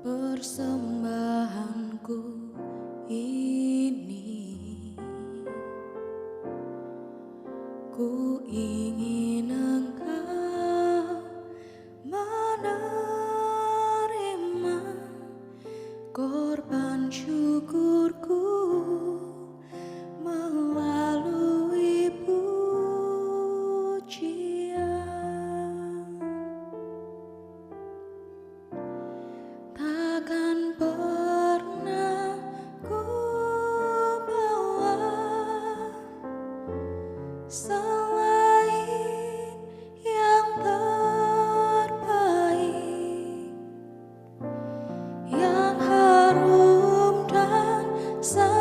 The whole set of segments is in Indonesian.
Persembahanku ini, ku ingin Engkau menerima korban syukurku melalui pujian. Takkan pernah ku bawa selain yang terbaik, yang harum dan sejati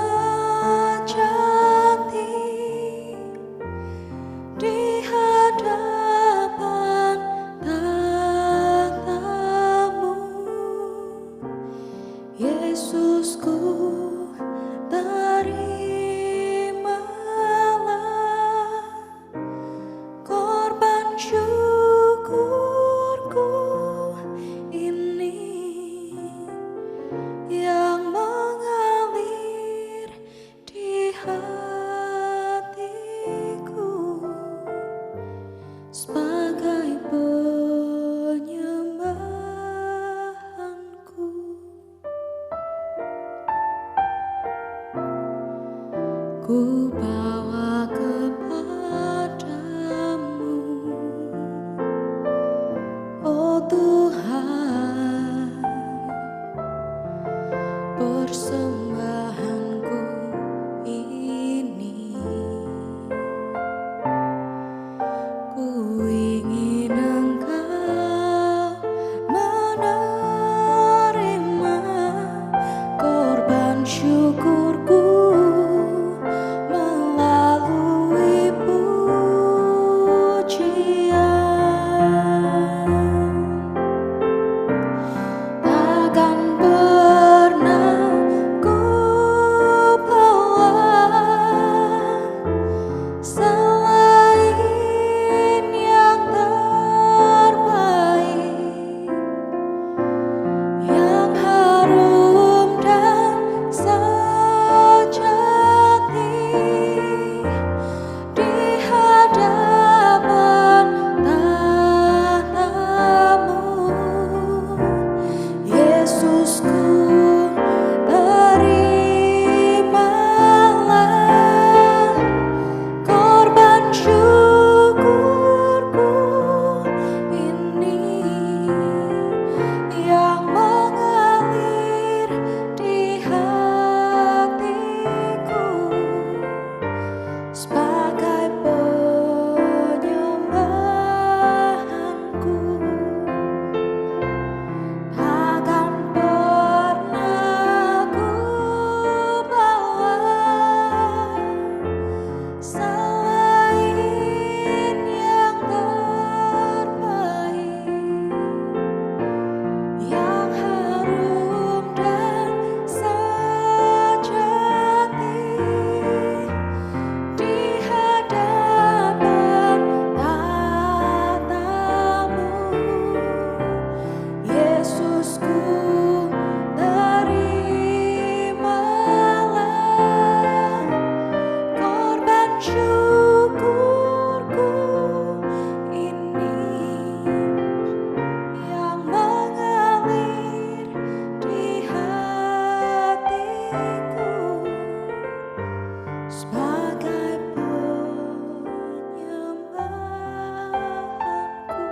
di hadapan tatamu. Yesusku, terimalah korban syukurku ini yang mengalir di hatiku sebagai penyembahanku. Ku bawa kepadamu, oh Tuhan, persembahanku ini. Ku ingin Engkau menerima korban syukurku melalui pujian. Takkan pernah ku bawa selain yang terbaik, yang harum dan sejati di hadapan tatamu. Yesusku, terimalah korban syukurku ini yang mengalir di hatiku sebagai penyembahanku. Takkan pernah ku bawa selain yang terbaik, yang harum dan sejati di hadapan tatamu. Yesusku, terimalah korban syukurku ini yang mengalir di hatiku sebagai penyembahanku.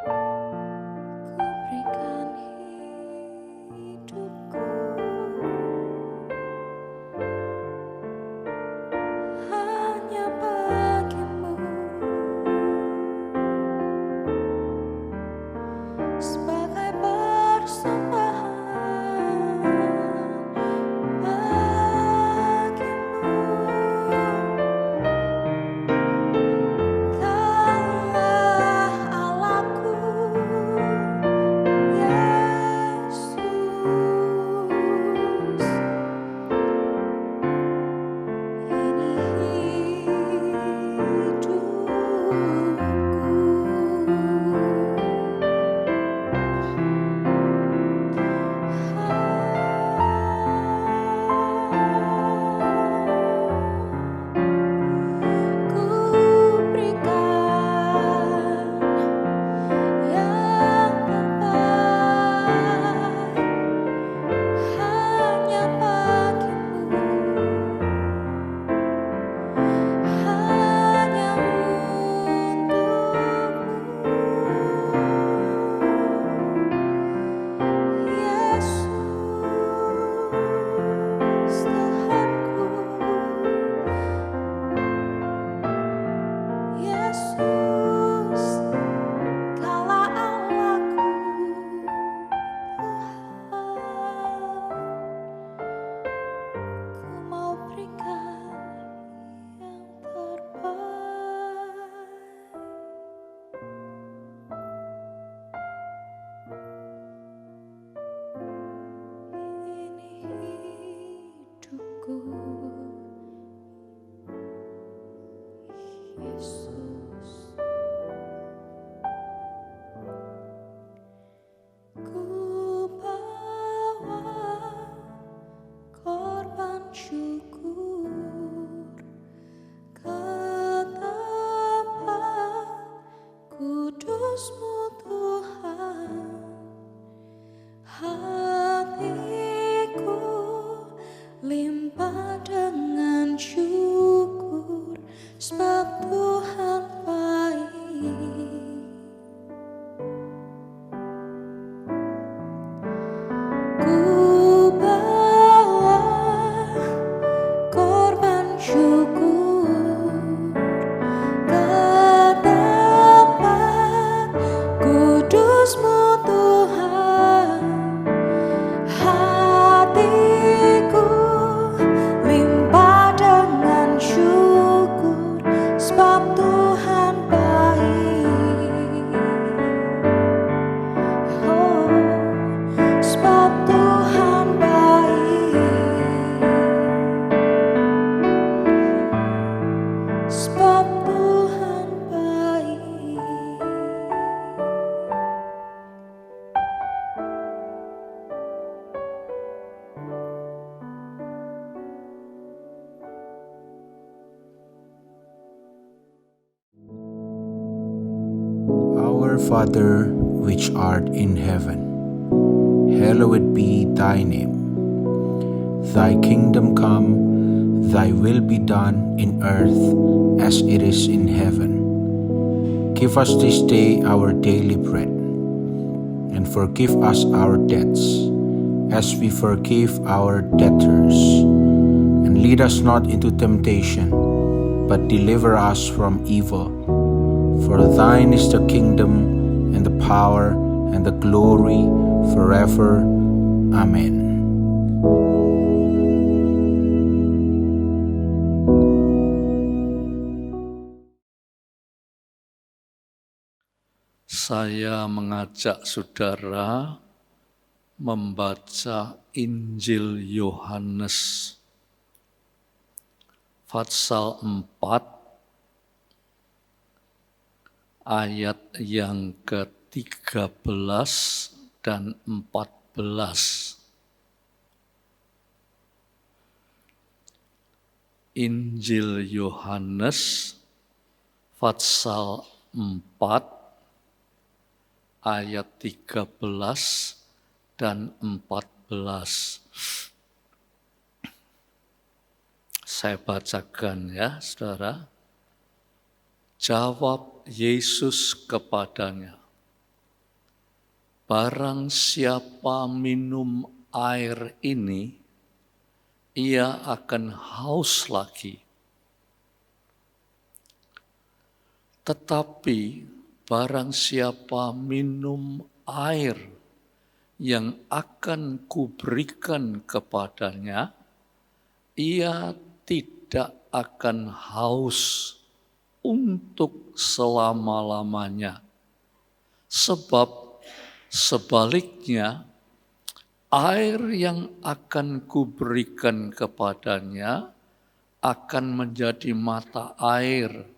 Ku berikan hidupku hanya bagimu sebagai persembahan bagimu. Kaulah Allahku, Yesus. Ini hidupku. Yesus, Kaulah Allahku, Tuhan. Ku mau berikan yang terbaik. Ini hidupku, Yesus. Ku bawa korban syukur ke tempat kudus-Mu, Tuhan. Hatiku limpah dengan syukur, sebab Tuhan baik. Ku bawa korban syukur ke tempat kudus-Mu, Tuhan. Hatiku limpah dengan syukur, sebab Tuhan baik. Oh, sebab Tuhan baik. Sebab Tuhan baik. Our Father, which art in heaven, hallowed be thy name. Thy kingdom come, thy will be done in earth as it is in heaven. Give us this day our daily bread, and forgive us our debts, as we forgive our debtors. And lead us not into temptation, but deliver us from evil. For thine is the kingdom, and the power, and the glory, forever. Amen. Saya mengajak saudara membaca Injil Yohanes pasal 4 ayat yang ke-13 dan 14. Injil Yohanes pasal 4 ayat 13 dan 14. Saya bacakan ya, saudara. Jawab Yesus kepadanya, barang siapa minum air ini, ia akan haus lagi. Tetapi barang siapa minum air yang akan kuberikan kepadanya, ia tidak akan haus untuk selama-lamanya. Sebab sebaliknya, air yang akan kuberikan kepadanya akan menjadi mata air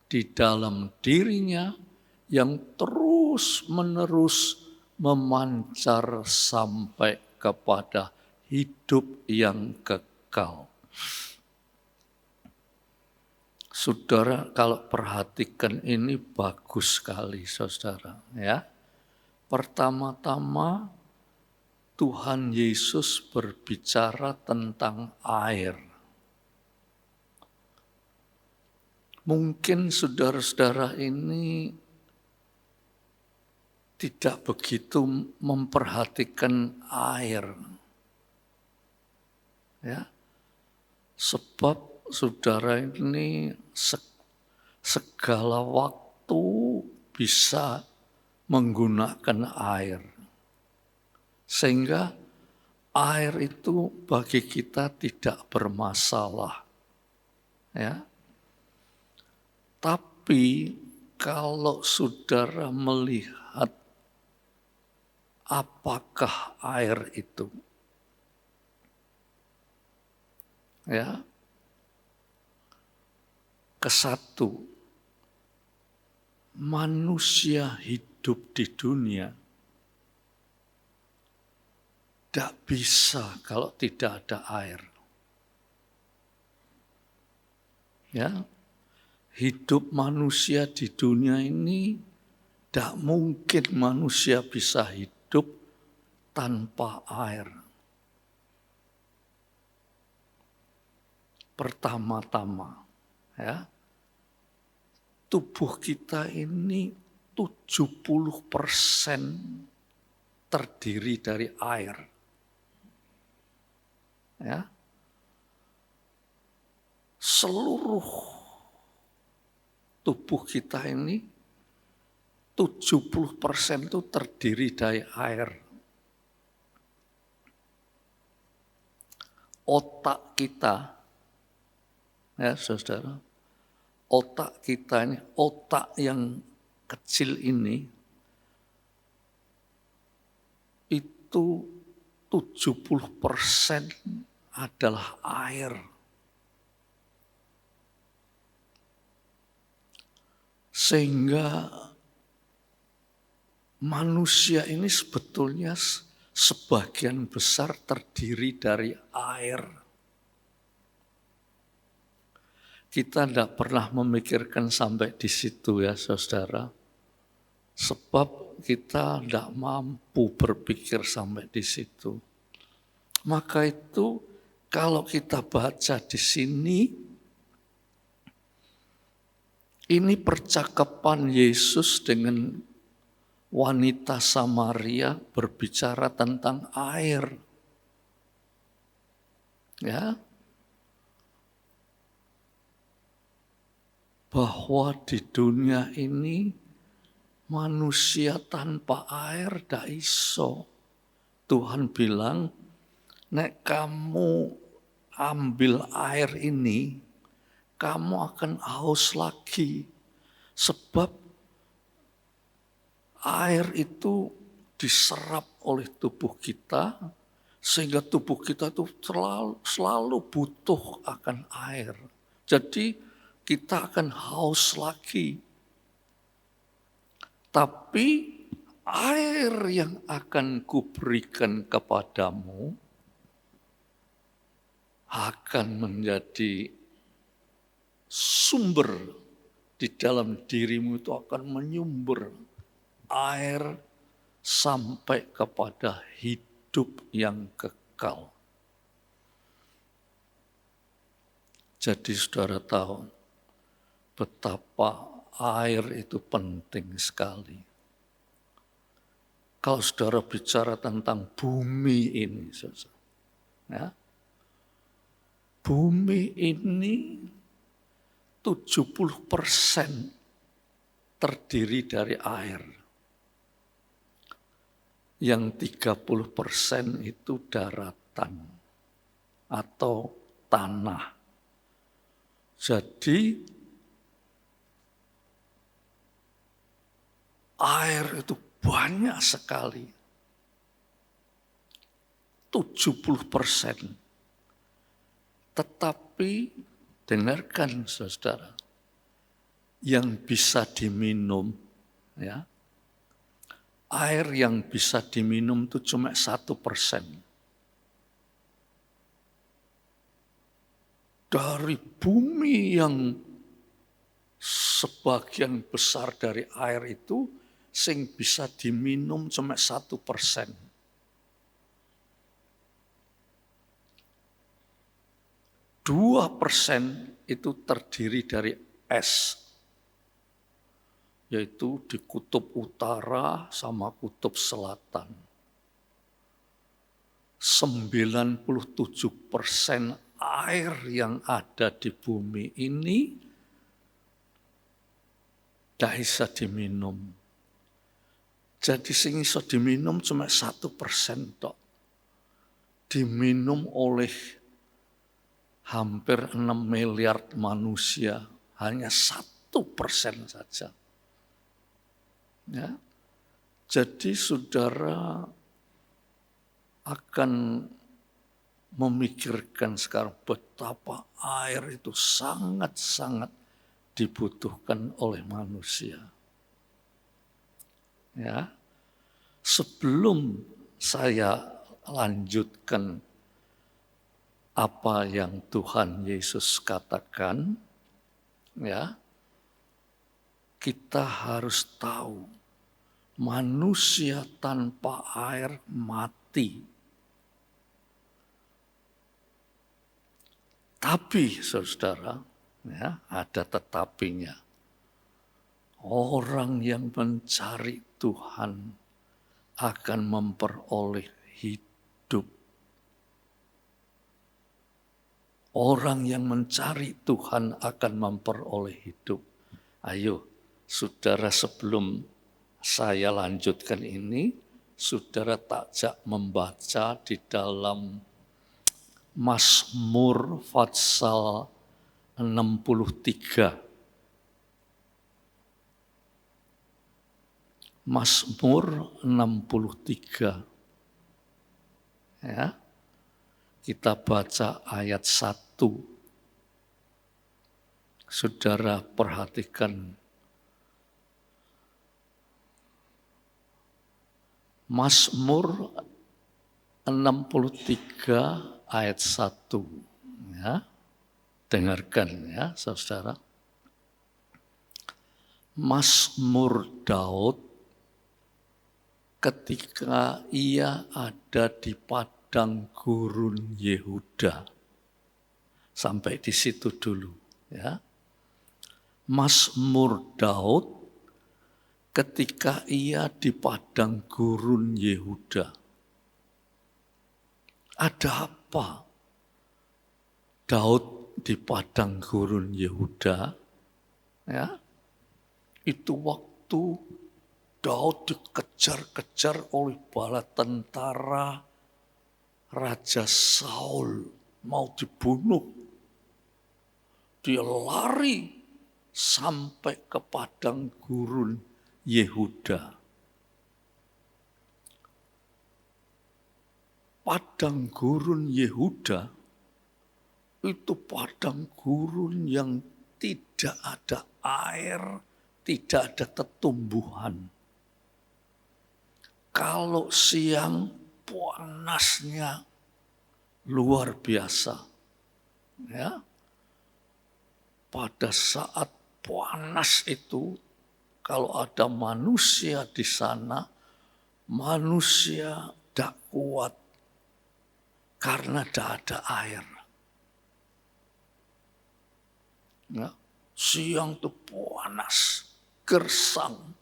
di dalam dirinya yang terus-menerus memancar sampai kepada hidup yang kekal. Saudara, kalau perhatikan ini bagus sekali, saudara. Ya, pertama-tama Tuhan Yesus berbicara tentang air. Mungkin saudara-saudara ini tidak begitu memperhatikan air. Ya, sebab saudara ini segala waktu bisa menggunakan air. Sehingga air itu bagi kita tidak bermasalah. Ya. Tapi kalau saudara melihat apakah air itu, ya, kesatu, manusia hidup di dunia tidak bisa kalau tidak ada air. Ya, hidup manusia di dunia ini tidak mungkin manusia bisa hidup tanpa air. Pertama-tama, ya, tubuh kita ini 70% terdiri dari air. Ya. Seluruh tubuh kita ini 70% itu terdiri dari air. Otak kita, ya saudara, otak kita ini, otak yang kecil ini, itu 70% adalah air. Sehingga manusia ini sebetulnya sebagian besar terdiri dari air. Kita tidak pernah memikirkan sampai di situ ya saudara. Sebab kita tidak mampu berpikir sampai di situ. Maka itu kalau kita baca di sini, ini percakapan Yesus dengan wanita Samaria berbicara tentang air. Ya. Bahwa di dunia ini manusia tanpa air tidak iso. Tuhan bilang, nek kamu ambil air ini, kamu akan haus lagi. Sebab air itu diserap oleh tubuh kita, sehingga tubuh kita itu selalu butuh akan air. Jadi kita akan haus lagi. Tapi air yang akan kuberikan kepadamu akan menjadi sumber di dalam dirimu, itu akan menyumber air sampai kepada hidup yang kekal. Jadi saudara tahu betapa air itu penting sekali. Kalau saudara bicara tentang bumi ini, ya, bumi ini 70% terdiri dari air. Yang 30% itu daratan atau tanah. Jadi air itu banyak sekali. 70%. Tetapi dengarkan saudara, yang bisa diminum, ya, air yang bisa diminum itu cuma 1%. Dari bumi yang sebagian besar dari air itu, sing bisa diminum cuma 1%. 2% itu terdiri dari es, yaitu di kutub utara sama kutub selatan. 97% air yang ada di bumi ini ndak bisa diminum. Jadi sing iso diminum cuma 1% tok. Diminum oleh hampir 6 miliar manusia, hanya 1% saja. Ya. Jadi saudara akan memikirkan sekarang betapa air itu sangat-sangat dibutuhkan oleh manusia. Ya. Sebelum saya lanjutkan apa yang Tuhan Yesus katakan, ya, kita harus tahu manusia tanpa air mati. Tapi saudara, ya, ada tetapinya. Orang yang mencari Tuhan akan memperoleh hidup. Orang yang mencari Tuhan akan memperoleh hidup. Ayo, saudara, sebelum saya lanjutkan ini, saudara takjak membaca di dalam Mazmur pasal 63. Mazmur 63. Ya. Kita baca ayat 1. Saudara perhatikan. Mazmur 63 ayat 1. Ya. Dengarkan ya, saudara. Mazmur Daud ketika ia ada di padang gurun Yehuda. Sampai di situ dulu ya. Mazmur Daud ketika ia di padang gurun Yehuda. Ada apa Daud di padang gurun Yehuda? Ya. Itu waktu Daud dikejar-kejar oleh bala tentara Raja Saul, mau dibunuh. Dia lari sampai ke padang gurun Yehuda. Padang gurun Yehuda itu padang gurun yang tidak ada air, tidak ada tetumbuhan. Kalau siang panasnya luar biasa. Ya. Pada saat panas itu, kalau ada manusia di sana, manusia tidak kuat karena tidak ada air. Ya. Siang itu panas, gersang.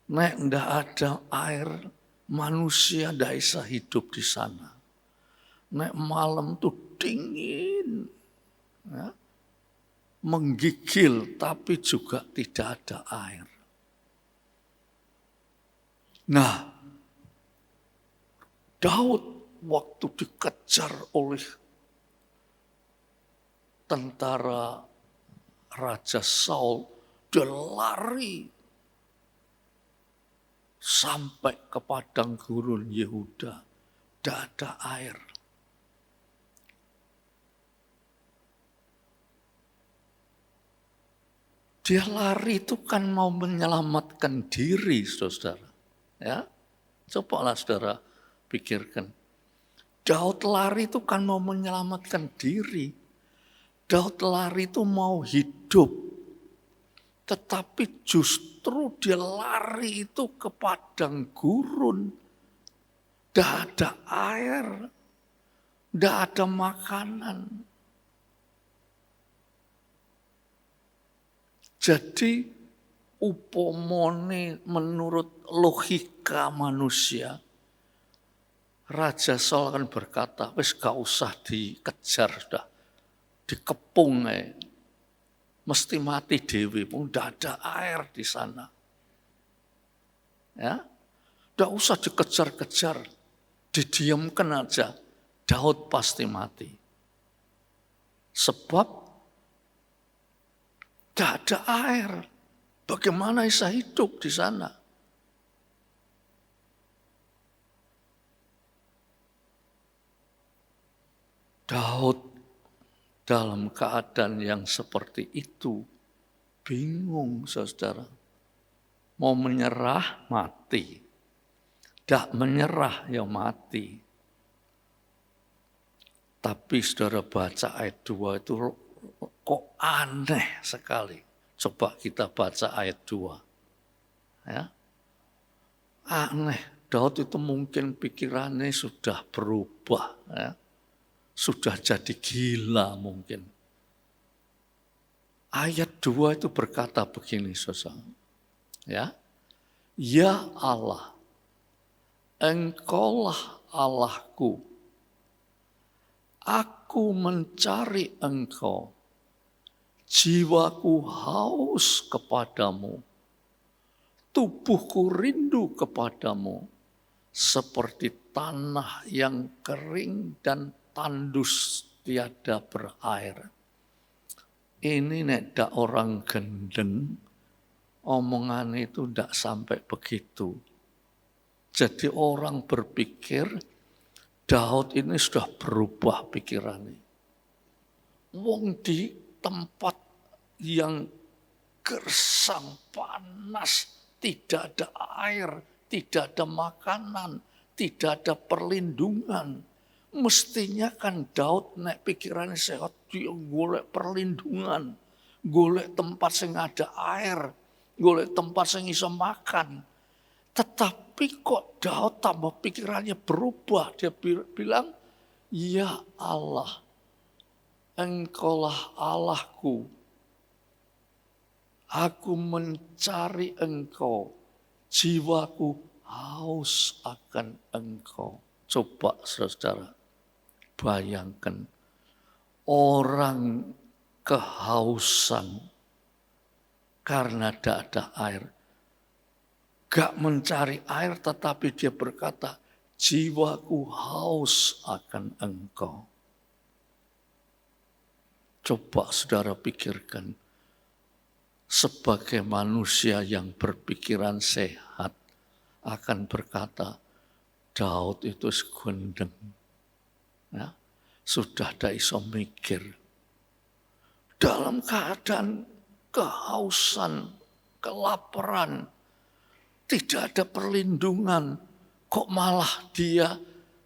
Nek tidak ada air, manusia tidak bisa hidup di sana. Nek malam itu dingin, ya, menggigil, tapi juga tidak ada air. Nah, Daud waktu dikejar oleh tentara Raja Saul, dia lari sampai ke padang gurun Yehuda. Tidak ada air. Dia lari itu kan mau menyelamatkan diri, saudara. Ya, cobalah saudara pikirkan. Daud lari itu kan mau menyelamatkan diri. Daud lari itu mau hidup. Tetapi justru dia lari itu ke padang gurun. Tidak ada air. Tidak ada makanan. Jadi upamane menurut logika manusia, Raja Saul akan berkata, wis gak usah dikejar, sudah dikepung. mesti mati dewi pun tidak ada air di sana. Ya, tidak usah dikejar-kejar, didiamkan aja, Daud pasti mati. Sebab tidak ada air. Bagaimana bisa hidup di sana? Daud dalam keadaan yang seperti itu bingung, saudara. Mau menyerah, mati. Tidak menyerah, ya mati. Tapi saudara baca ayat 2 itu kok aneh sekali. Coba kita baca ayat 2. Ya. Aneh. Daud itu mungkin pikirannya sudah berubah. Ya. Sudah jadi gila mungkin. Ayat 2 itu berkata begini, saudara. Ya, ya Allah, Engkaulah Allahku. Aku mencari Engkau. Jiwaku haus kepadamu. Tubuhku rindu kepadamu. Seperti tanah yang kering dan tandus tiada berair. Ini nek orang gendeng, omongan itu tidak sampai begitu. Jadi orang berpikir Daud ini sudah berubah pikirannya. Wong di tempat yang gersang, panas, tidak ada air, tidak ada makanan, tidak ada perlindungan. Mestinya kan Daud nek pikirannya sehat, dia golek perlindungan, golek tempat sing ada air, golek tempat sing iso makan. Tetapi kok Daud tambah pikirannya berubah. Dia bilang, ya Allah, Engkaulah Allahku. Aku mencari Engkau. Jiwaku haus akan Engkau. Coba saudara, bayangkan orang kehausan karena tidak ada air. Gak mencari air tetapi dia berkata, jiwaku haus akan Engkau. Coba saudara pikirkan, sebagai manusia yang berpikiran sehat akan berkata, Daud itu gendeng. Ya, sudah tidak iso mikir. Dalam keadaan kehausan, kelaparan, tidak ada perlindungan. Kok malah dia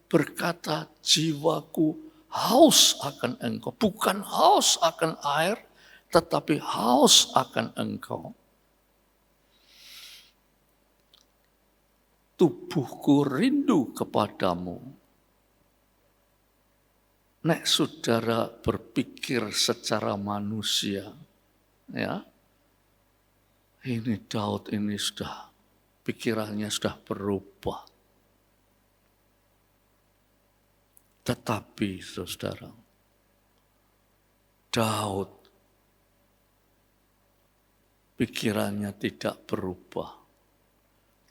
berkata, jiwaku haus akan Engkau. Bukan haus akan air, tetapi haus akan Engkau. Tubuhku rindu kepadamu. Nek saudara berpikir secara manusia, ya, ini Daud ini sudah, pikirannya sudah berubah. Tetapi saudara, Daud pikirannya tidak berubah.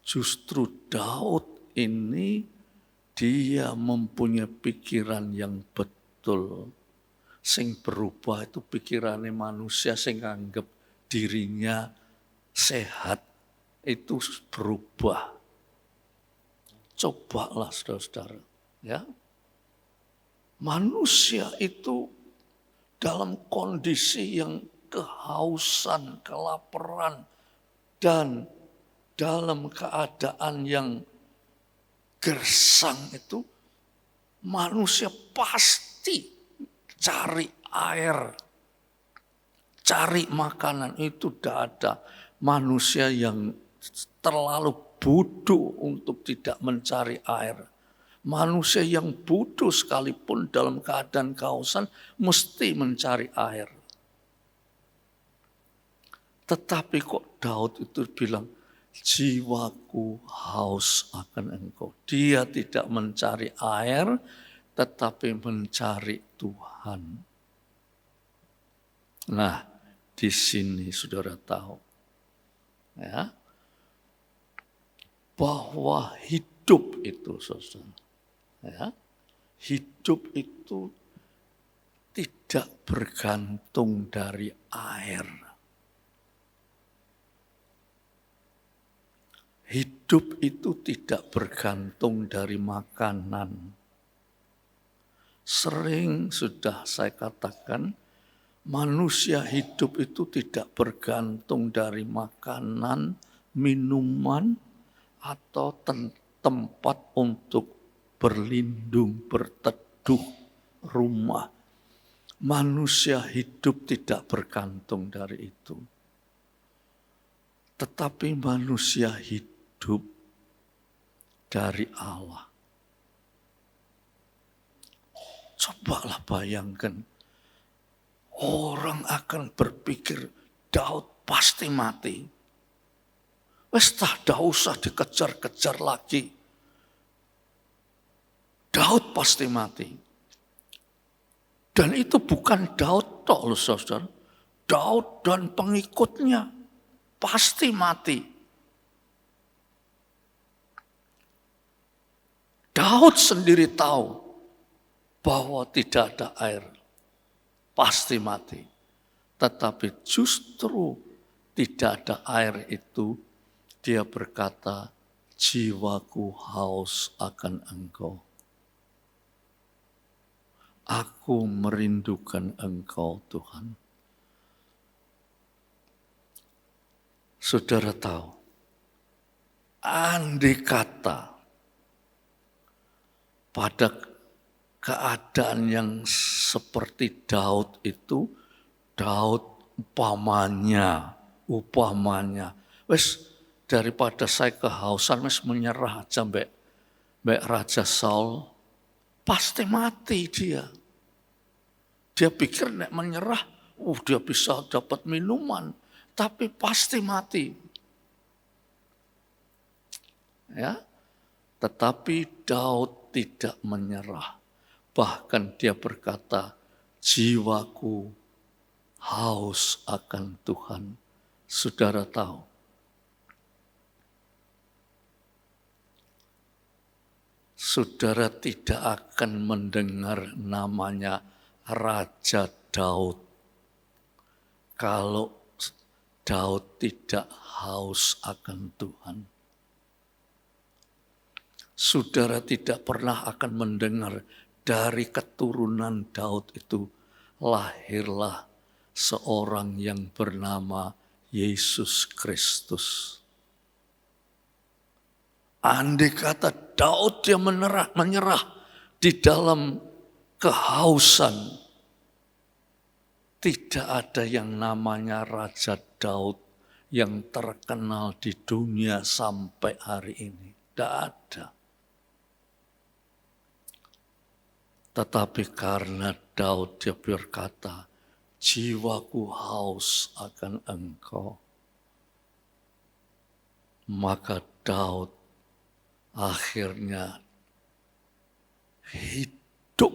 Justru Daud ini dia mempunyai pikiran yang betul. Sing berubah itu pikirannya manusia sing anggap dirinya sehat itu berubah. Cobalah saudara-saudara, ya. Manusia itu dalam kondisi yang kehausan, kelaparan, dan dalam keadaan yang gersang itu, manusia pasti cari air, cari makanan. Itu tidak ada manusia yang terlalu bodoh untuk tidak mencari air. Manusia yang bodoh sekalipun dalam keadaan kehausan mesti mencari air. Tetapi kok Daud itu bilang, jiwaku haus akan Engkau. Dia tidak mencari air, tetapi mencari Tuhan. Nah, di sini saudara tahu, ya, bahwa hidup itu, saudara, ya, hidup itu tidak bergantung dari air. Hidup itu tidak bergantung dari makanan. Sering sudah saya katakan, manusia hidup itu tidak bergantung dari makanan, minuman, atau tempat untuk berlindung, berteduh, rumah. Manusia hidup tidak bergantung dari itu. Tetapi manusia hidup dari Allah. Cobalah bayangkan, orang akan berpikir Daud pasti mati. Wes tak usah dikejar-kejar lagi. Daud pasti mati. Dan itu bukan Daud tok loh saudara. Daud dan pengikutnya pasti mati. Daud sendiri tahu bahwa tidak ada air. Pasti mati. Tetapi justru tidak ada air itu, dia berkata, jiwaku haus akan Engkau. Aku merindukan Engkau, Tuhan. Saudara tahu, andai kata pada keadaan yang seperti Daud itu, Daud upamanya, wes daripada saya kehausan, wes menyerah aja mbak Raja Saul, pasti mati dia. Dia pikir nek menyerah, dia bisa dapat minuman, tapi pasti mati. Ya, tetapi Daud tidak menyerah. Bahkan dia berkata, jiwaku haus akan Tuhan. Saudara tahu, saudara tidak akan mendengar namanya Raja Daud kalau Daud tidak haus akan Tuhan. Saudara tidak pernah akan mendengar dari keturunan Daud itu lahirlah seorang yang bernama Yesus Kristus. Andai kata Daud dia menyerah di dalam kehausan, tidak ada yang namanya Raja Daud yang terkenal di dunia sampai hari ini. Tidak ada. Tetapi karena Daud dia berkata, jiwaku haus akan Engkau. Maka Daud akhirnya hidup.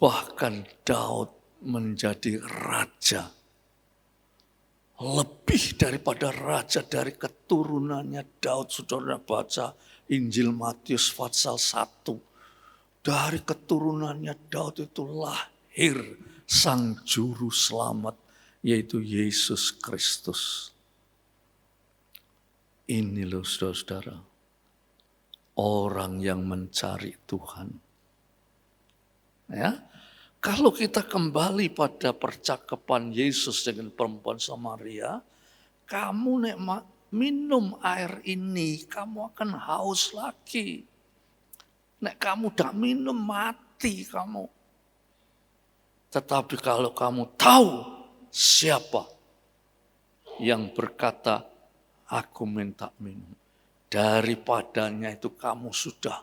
Bahkan Daud menjadi raja. Lebih daripada raja, dari keturunannya Daud. Saudara baca Injil Matius pasal 1. Dari keturunannya Daud itu lahir sang juru selamat, yaitu Yesus Kristus. Ini loh saudara, orang yang mencari Tuhan. Ya, kalau kita kembali pada percakapan Yesus dengan perempuan Samaria, kamu nek minum air ini, kamu akan haus lagi. Nek kamu dak minum, mati kamu. Tetapi kalau kamu tahu siapa yang berkata, aku minta minum, daripadanya itu kamu sudah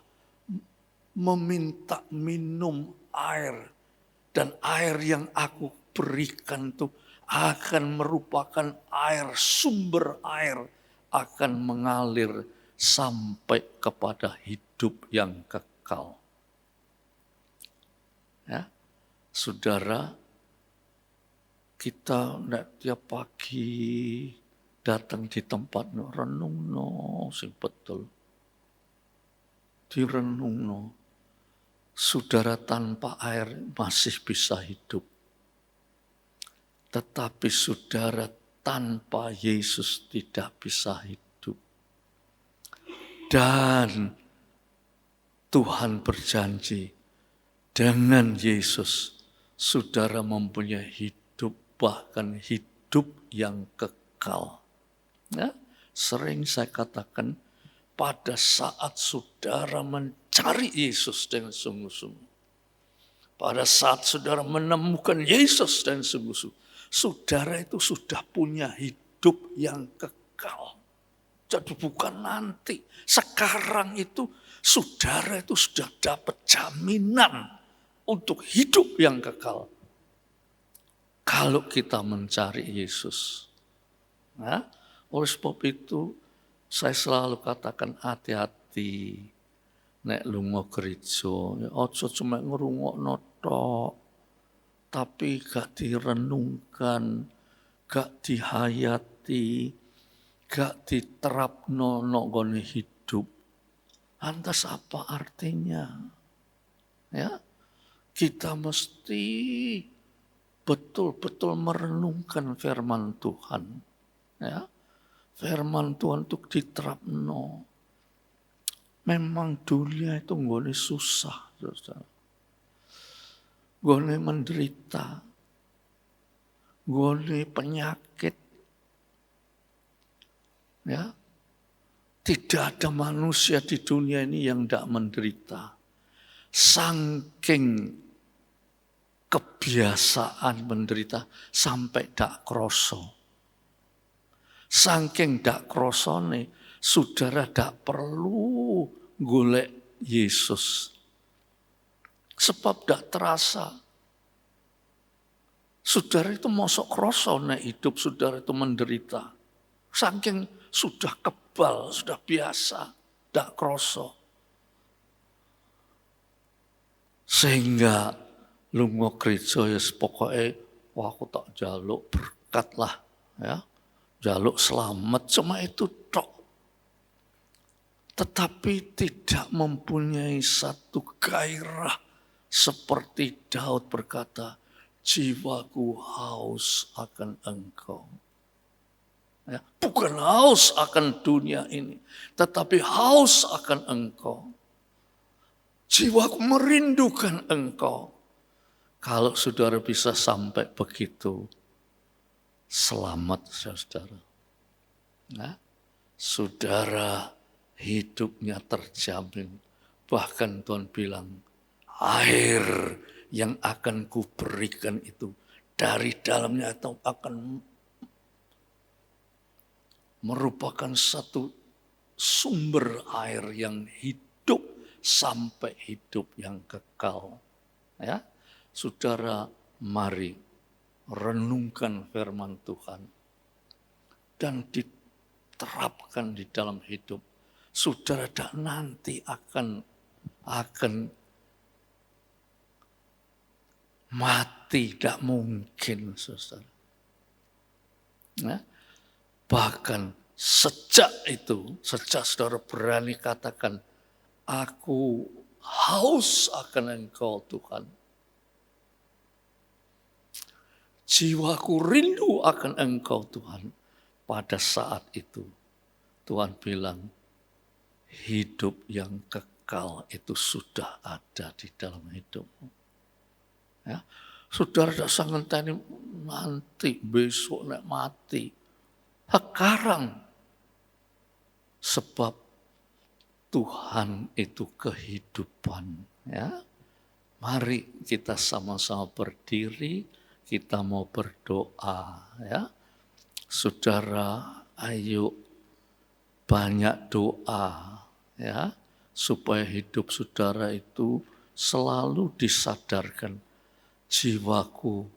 meminta minum air. Dan air yang aku berikan itu akan merupakan air, sumber air akan mengalir sampai kepada hidup yang kekal. Ya, saudara, kita ndak tiap pagi datang di tempat renungno sing betul. Direnungno. Saudara tanpa air masih bisa hidup. Tetapi saudara tanpa Yesus tidak bisa hidup. Dan Tuhan berjanji dengan Yesus saudara mempunyai hidup, bahkan hidup yang kekal. Ya, sering saya katakan pada saat saudara mencari Yesus dengan sungguh-sungguh. Pada saat saudara menemukan Yesus dengan sungguh-sungguh. Saudara itu sudah punya hidup yang kekal. Jadi bukan nanti. Sekarang itu saudara itu sudah dapat jaminan untuk hidup yang kekal. Kalau kita mencari Yesus. Nah, oleh sebab itu saya selalu katakan hati-hati nek lunga gereja, aja cuma ngrungokno tok, tapi gak direnungkan, gak dihayati, gak diterapno nggone hidup. Lantas apa artinya? Ya, kita mesti betul-betul merenungkan firman Tuhan. Ya. Firman Tuhan itu diterapno. Memang dunia itu nggone susah, saudara. Nggone menderita. Nggone penyakit. Ya. Tidak ada manusia di dunia ini yang tidak menderita. Saking kebiasaan menderita sampai tidak kroso. Saking dak krosone, saudara dak perlu golek Yesus. Sebab dak terasa. Saudara itu mosok kroso nek hidup saudara itu menderita. Saking sudah kebal, sudah biasa, dak kroso. Sehingga lunga gereja ya pokoke wah aku tak jaluk berkat lah, ya. Jaluk selamat, cuma itu tok. Tetapi tidak mempunyai satu gairah seperti Daud berkata, jiwaku haus akan engkau. Ya, bukan haus akan dunia ini, tetapi haus akan engkau. Jiwaku merindukan engkau. Kalau saudara bisa sampai begitu, selamat saudara. Nah, saudara hidupnya terjamin. Bahkan Tuhan bilang, air yang akan kuberikan itu dari dalamnya atau akan merupakan satu sumber air yang hidup sampai hidup yang kekal. Ya, saudara, mari renungkan firman Tuhan dan diterapkan di dalam hidup. Saudara nanti akan mati, tidak mungkin, saudara. Nah, bahkan sejak saudara berani katakan, aku haus akan engkau Tuhan. Jiwaku rindu akan engkau Tuhan. Pada saat itu Tuhan bilang hidup yang kekal itu sudah ada di dalam hidupmu. Ya, saudara tidak sangat tanya nanti besok nak mati. Sekarang sebab Tuhan itu kehidupan. Ya, mari kita sama-sama berdiri. Kita mau berdoa, ya. Saudara, ayo banyak doa, ya, supaya hidup saudara itu selalu disadarkan, jiwaku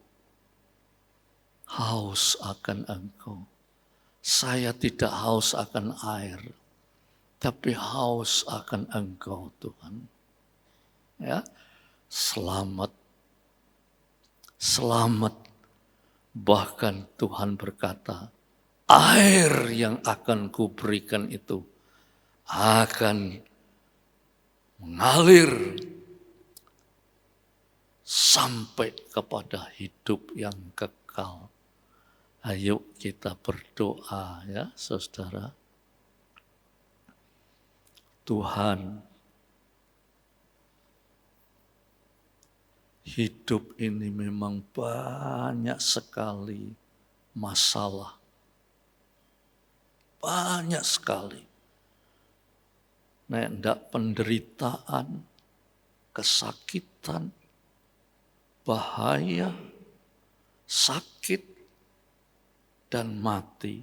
haus akan engkau. Saya tidak haus akan air, tapi haus akan engkau Tuhan. Ya, selamat Bahkan Tuhan berkata, air yang akan kuberikan itu akan mengalir sampai kepada hidup yang kekal. Ayo kita berdoa ya saudara. Tuhan, hidup ini memang banyak sekali masalah. Banyak sekali. Ndak penderitaan, kesakitan, bahaya, sakit, dan mati.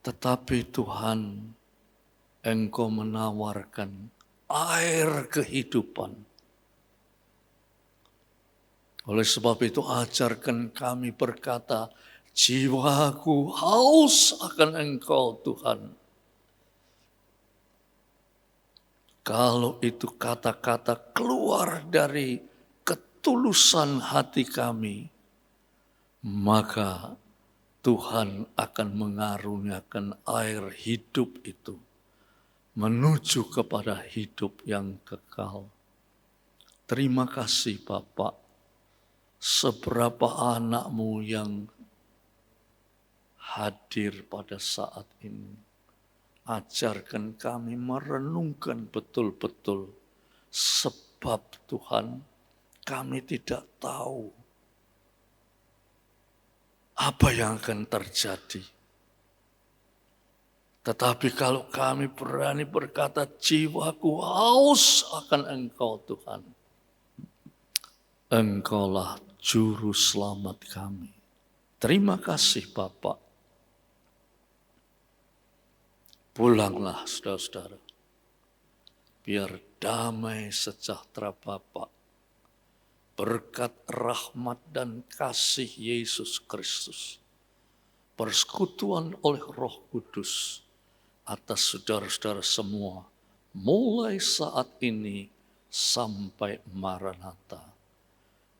Tetapi Tuhan, Engkau menawarkan air kehidupan. Oleh sebab itu ajarkan kami berkata, jiwaku haus akan Engkau Tuhan. Kalau itu kata-kata keluar dari ketulusan hati kami, maka Tuhan akan mengaruniakan air hidup itu menuju kepada hidup yang kekal. Terima kasih Bapak, seberapa anak-Mu yang hadir pada saat ini. Ajarkan kami merenungkan betul-betul, sebab Tuhan kami tidak tahu apa yang akan terjadi. Tetapi kalau kami berani berkata, jiwaku haus akan Engkau Tuhan. Engkaulah juru selamat kami. Terima kasih Bapak. Pulanglah saudara-saudara. Biar damai sejahtera Bapa, berkat rahmat dan kasih Yesus Kristus, persekutuan oleh Roh Kudus atas saudara-saudara semua, mulai saat ini sampai Maranatha.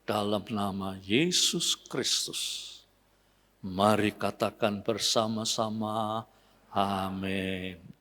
Dalam nama Yesus Kristus, mari katakan bersama-sama, amin.